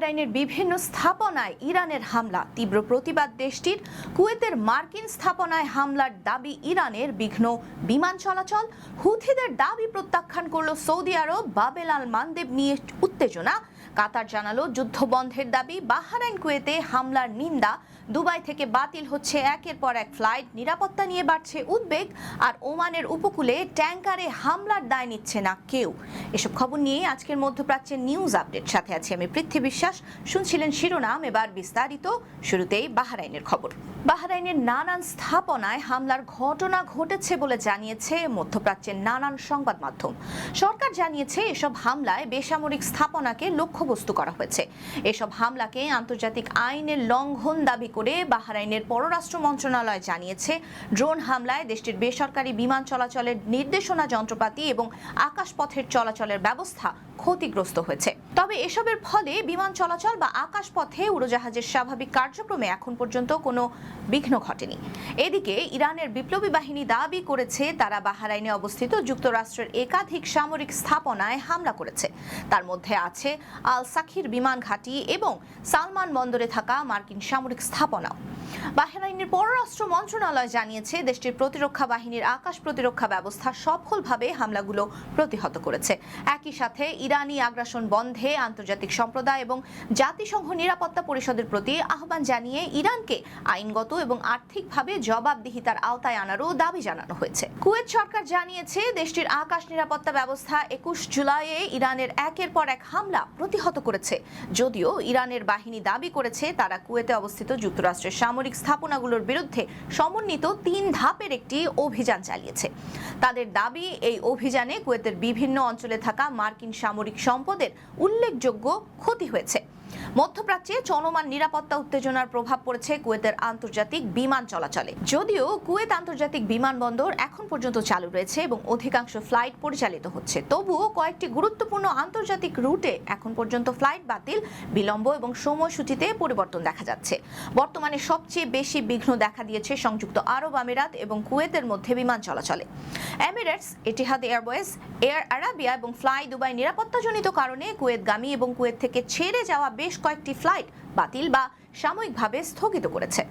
বাহরাইনের বিভিন্ন স্থাপনায় ইরানের হামলা, তীব্র প্রতিবাদ দেশটির। কুয়েতের মার্কিন স্থাপনায় হামলার দাবি ইরানের, বিঘ্ন বিমান চলাচল। হুথিদের দাবি প্রত্যাখ্যান করল সৌদি আরব। বাবেল আল মানদেব নিয়ে উত্তেজনা। কাতার জানালো যুদ্ধ বন্ধের দাবি। বাহরাইন কুয়েতে হামলার নিন্দা। দুবাই থেকে বাতিল হচ্ছে একের পর এক ফ্লাইট। নিরাপত্তা নিয়ে বাড়ছে উদ্বেগ। আর ওমানের উপকূলে ট্যাঙ্কারে হামলার দায় নিচ্ছে না কেউ। এসব খবর নিয়ে আজকের মধ্যপ্রাচ্যের নিউজ আপডেট, সাথে আছি আমি পৃথ্বী বিশ্বাস। শুনছিলেন শিরোনাম, এবার বিস্তারিত। শুরুতেই বাহরাইনের খবর। বাহরাইনের নানান স্থাপনায় হামলার ঘটনা ঘটেছে বলে জানিয়েছে মধ্যপ্রাচ্যের নানান সংবাদ মাধ্যম। সরকার জানিয়েছে এসব হামলায় বেসামরিক স্থাপনাকে লক্ষ্যবস্তু করা হয়েছে। এসব হামলাকে আন্তর্জাতিক আইনের লঙ্ঘন দাবি করে বাহরাইনের পররাষ্ট্র মন্ত্রণালয় জানিয়েছে ড্রোন হামলায় দেশটির বেসরকারি বিমান চলাচলের নির্দেশনা, যন্ত্রপাতি এবং আকাশপথের চলাচলের ব্যবস্থা ক্ষতিগ্রস্ত হয়েছে। তবে এসবের ফলে বিমান চলাচল বা আকাশপথে উড়োজাহাজের স্বাভাবিক কার্যক্রমে এখন পর্যন্ত কোনো বিঘ্ন ঘটেনি। এদিকে ইরানের বিপ্লবী বাহিনী দাবি করেছে তারা বাহরাইনে অবস্থিত যুক্তরাষ্ট্রের একাধিক সামরিক স্থাপনায় হামলা করেছে। তার মধ্যে আছে আল সাখির বিমান ঘাঁটি এবং সালমান বন্দরে থাকা মার্কিন সামরিক স্থাপনাও। বাহরাইনের পররাষ্ট্র মন্ত্রণালয় জানিয়েছে দেশটির প্রতিরক্ষা বাহিনীর আকাশ প্রতিরক্ষা ব্যবস্থা সফলভাবে হামলাগুলো প্রতিহত করেছে। একই সাথে ইরানি আগ্রাসন বন্ধে আন্তর্জাতিক সম্প্রদায় এবং জাতিসংঘ নিরাপত্তা পরিষদের প্রতি আহ্বান জানিয়ে ইরানকে আইনগত এবং আর্থিকভাবে জবাবদিহিতার আওতায় আনারও দাবি জানানো হয়েছে। কুয়েত সরকার জানিয়েছে দেশটির আকাশ নিরাপত্তা ব্যবস্থা 21 জুলাইয়ে ইরানের একের পর এক হামলা প্রতিহত করেছে। যদিও ইরানের বাহিনী দাবি করেছে তারা কুয়েতে অবস্থিত যুক্তরাষ্ট্রের সামরিক স্থাপনাগুলোর বিরুদ্ধে সমন্বিত 3 ধাপের একটি অভিযান চালিয়েছে। তাদের দাবি, এই অভিযানে কুয়েতের বিভিন্ন অঞ্চলে থাকা মার্কিন সামরিক সম্পদের উল্লেখযোগ্য ক্ষতি হয়েছে। মধ্যপ্রাচ্যে চলমান নিরাপত্তা উত্তেজনার প্রভাব পড়েছে কুয়েতের আন্তর্জাতিক বিমান চলাচলে। যদিও কুয়েত আন্তর্জাতিক বিমানবন্দর এখন পর্যন্ত চালু রয়েছে এবং অধিকাংশ ফ্লাইট পরিচালিত হচ্ছে, তবুও কয়েকটি গুরুত্বপূর্ণ আন্তর্জাতিক রুটে এখন পর্যন্ত ফ্লাইট বাতিল, বিলম্ব এবং সময়সূচিতে পরিবর্তন দেখা যাচ্ছে। বর্তমানে সবচেয়ে বেশি বিঘ্ন দেখা দিয়েছে সংযুক্ত আরব আমিরাত এবং কুয়েতের মধ্যে বিমান চলাচলে। Emirates, Etihad Airways, air Arabia এবং ফ্লাই দুবাই নিরাপত্তাজনিত কারণে কুয়েতগামী এবং কুয়েত থেকে ছেড়ে যাওয়া বেশ কয়েকটি ফ্লাইট বাতিল বা সাময়িকভাবে স্থগিত করেছে।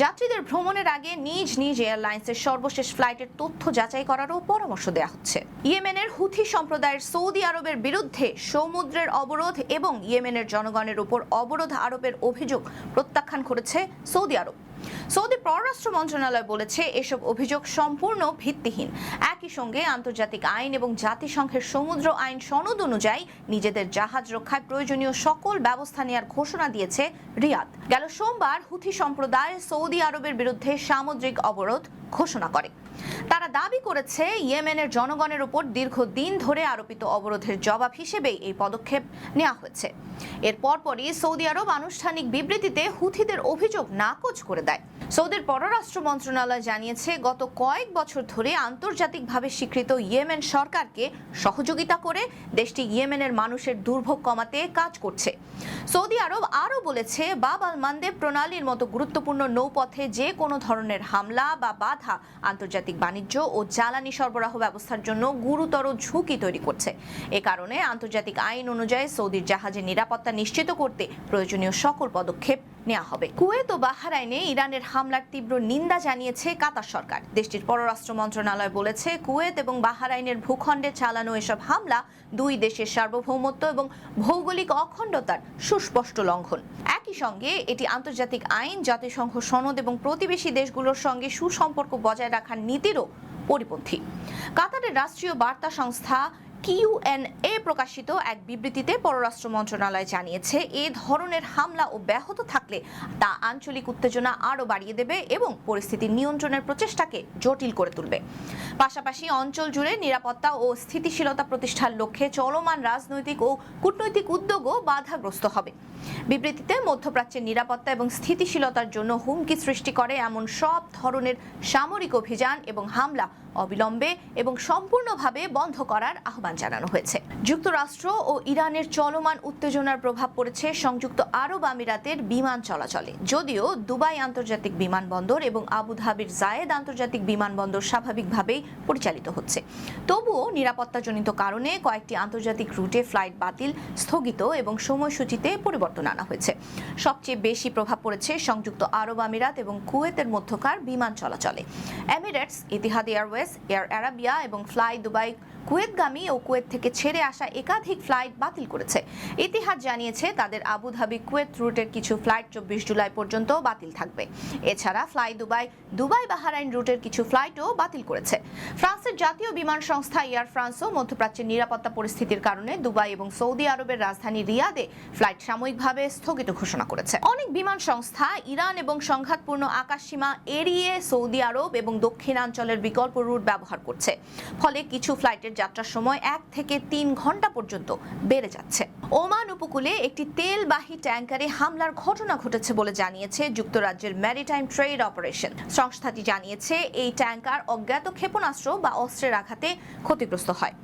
যাত্রীদের ভ্রমণের আগে নিজ নিজ এয়ারলাইন্সের সর্বশেষ ফ্লাইটের তথ্য যাচাই করারও পরামর্শ দেওয়া হচ্ছে। ইয়েমেনের হুথি সম্প্রদায়ের সৌদি আরবের বিরুদ্ধে সমুদ্রের অবরোধ এবং ইয়েমেনের জনগণের উপর অবরোধ আরোপের অভিযোগ প্রত্যাখ্যান করেছে সৌদি আরব। সৌদি পররাষ্ট্র মন্ত্রণালয় বলেছে এসব অভিযোগ সম্পূর্ণ ভিত্তিহীন। একই সঙ্গে আন্তর্জাতিক আইন এবং জাতিসংঘের সমুদ্র আইন সনদ অনুযায়ী নিজেদের জাহাজ রক্ষায় প্রয়োজনীয় সকল ব্যবস্থা নেওয়ার ঘোষণা দিয়েছে রিয়াদ। গেল সোমবার হুথি সম্প্রদায় সৌদি আরবের বিরুদ্ধে সামুদ্রিক অবরোধ ঘোষণা করে। তারা দাবি করেছে ইয়েমেনের জনগণের উপর দীর্ঘদিন ধরে আরোপিত অবরোধের জবাব হিসেবেই এই পদক্ষেপ নেওয়া হয়েছে। এর পরপরই সৌদি আরব আনুষ্ঠানিক বিবৃতিতে হুথিদের অভিযোগ নাকচ করে দেয়। সৌদির পররাষ্ট্র মন্ত্রণালয় জানিয়েছে গত কয়েক বছর ধরে আন্তর্জাতিকভাবে স্বীকৃত ইয়েমেন সরকারকে সহযোগিতা করে দেশটি ইয়েমেনের মানুষের দুর্ভোগ কমাতে কাজ করছে। সৌদি আরব আরও বলেছে বাব আল মানদেব প্রণালীর মতো গুরুত্বপূর্ণ নৌপথে যে কোনো ধরনের হামলা বা বাধা আন্তর্জাতিক বাণিজ্য ও জ্বালানি সরবরাহ ব্যবস্থার জন্য গুরুতর ঝুঁকি তৈরি করছে। এ কারণে আন্তর্জাতিক আইন অনুযায়ী সৌদির জাহাজের নিরাপত্তা নিশ্চিত করতে প্রয়োজনীয় সকল পদক্ষেপ নেওয়া হবে। কুয়েত ও বাহরাইনে ইরানের হামলার তীব্র নিন্দা জানিয়েছে কাতার সরকার। দেশটির পররাষ্ট্র মন্ত্রণালয় বলেছে কুয়েত এবং বাহরাইনের ভূখণ্ডে চালানো এসব হামলা দুই দেশের সার্বভৌমত্ব এবং ভৌগোলিক অখণ্ডতার সুস্পষ্ট লঙ্ঘন। একই সঙ্গে এটি আন্তর্জাতিক আইন, জাতিসংঘ সনদ এবং প্রতিবেশী দেশগুলোর সঙ্গে সুসম্পর্ক বজায় রাখার নীতিরও পরিপন্থী। কাতারের রাষ্ট্রীয় বার্তা সংস্থা কিউএনএ প্রকাশিত এক বিবৃতিতে পররাষ্ট্র মন্ত্রণালয় জানিয়েছে এ ধরনের হামলা অব্যাহত থাকলে তা আঞ্চলিক উত্তেজনা আরও বাড়িয়ে দেবে এবং পরিস্থিতি নিয়ন্ত্রণের প্রচেষ্টাকে জটিল করে তুলবে। পাশাপাশি অঞ্চল জুড়ে নিরাপত্তা ও স্থিতিশীলতা প্রতিষ্ঠার লক্ষ্যে চলমান রাজনৈতিক ও কূটনৈতিক উদ্যোগও বাধাগ্রস্ত হবে। বিবৃতিতে মধ্যপ্রাচ্যের নিরাপত্তা এবং স্থিতিশীলতার জন্য হুমকি সৃষ্টি করে এমন সব ধরনের সামরিক অভিযান এবং হামলা অবিলম্বে এবং সম্পূর্ণভাবে বন্ধ করার আহ্বান জানানো হয়েছে। যুক্তরাষ্ট্র ও ইরানের চলমান উত্তেজনার প্রভাব পড়েছে সংযুক্ত আরব আমিরাতের বিমান চলাচলে। যদিও দুবাই আন্তর্জাতিক বিমানবন্দর এবং আবুধাবির জায়েদ আন্তর্জাতিক বিমানবন্দর স্বাভাবিকভাবেই পরিচালিত হচ্ছে। তবুও নিরাপত্তাজনিত কারণে কয়েকটি আন্তর্জাতিক রুটে ফ্লাইট বাতিল, স্থগিত এবং সময়সূচিতে পরিবর্তন আনা হয়েছে। সবচেয়ে বেশি প্রভাব পড়েছে সংযুক্ত আরব আমিরাত এবং কুয়েতের মধ্যকার বিমান চলাচলে। Emirates, Etihad Airways, air Arabia এবং ফ্লাই দুবাই কুয়েতগামী ও কুয়েত থেকে ছেড়ে আসা একাধিক ফ্লাইট বাতিল করেছে। ইতিহাদ জানিয়েছে তাদের আবুধাবি কুয়েত রুটের কিছু ফ্লাইট 24 জুলাই পর্যন্ত বাতিল থাকবে। এছাড়া ফ্লাই দুবাই, দুবাই বাহরাইন রুটের কিছু ফ্লাইটও বাতিল করেছে। ফ্রান্সের জাতীয় বিমান সংস্থা এয়ার ফ্রান্সও মধ্যপ্রাচ্যের নিরাপত্তা পরিস্থিতির কারণে দুবাই এবং সৌদি আরবের রাজধানী রিয়াদে ফ্লাইট সাময়িকভাবে স্থগিত ঘোষণা করেছে। অনেক বিমান সংস্থা ইরান এবং সংঘাতপূর্ণ আকাশসীমা এড়িয়ে সৌদি আরব এবং দক্ষিণাঞ্চলের বিকল্প রুট ব্যবহার করছে। ফলে কিছু ফ্লাইটের যাত্রার সময় 1 থেকে 3 ঘন্টা পর্যন্ত বেড়ে যাচ্ছে। ওমান উপকূলে একটি তেলবাহী ট্যাঙ্কারে হামলার ঘটনা ঘটেছে বলে জানিয়েছে যুক্তরাজ্যের ম্যারিটাইম ট্রেড অপারেশন। সংস্থাটি জানিয়েছে এই ট্যাঙ্কার অজ্ঞাত ক্ষেপণাস্ত্র বা অস্ত্রের আঘাতে ক্ষতিগ্রস্ত হয়।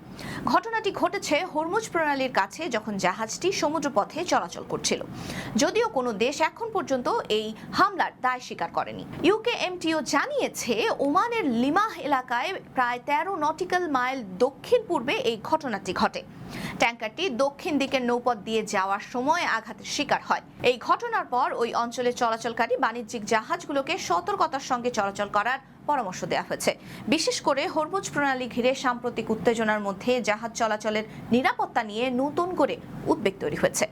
ঘটনাটি ঘটেছে হরমুজ প্রণালীর কাছে যখন জাহাজটি সমুদ্রপথে চলাচল করছিল। যদিও কোনো দেশ এখন পর্যন্ত এই হামলার দায় স্বীকার করেনি। ইউকেএমটিও জানিয়েছে ওমানের লিমাহ এলাকায় প্রায় 13 নটিক্যাল মাইল দক্ষিণ পূর্বে এই ঘটনাটি ঘটে। ট্যাঙ্কারটি দক্ষিণ দিকের নৌপথ দিয়ে যাওয়ার সময় আঘাতের শিকার হয়। এই ঘটনার পর ওই অঞ্চলে চলাচলকারী বাণিজ্যিক জাহাজগুলোকে সতর্কতার সঙ্গে চলাচল করার পরামর্শ দেওয়া হয়েছে। বিশেষ করে হরমুজ প্রণালী ঘিরে সাম্প্রতিক উত্তেজনার মধ্যে জাহাজ চলাচলের নিরাপত্তা নিয়ে নতুন করে উদ্বেগ তৈরি হয়েছে।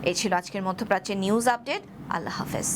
এই ছিল আজকের মধ্যপ্রাচ্যের নিউজ আপডেট। আল্লাহ হাফেজ।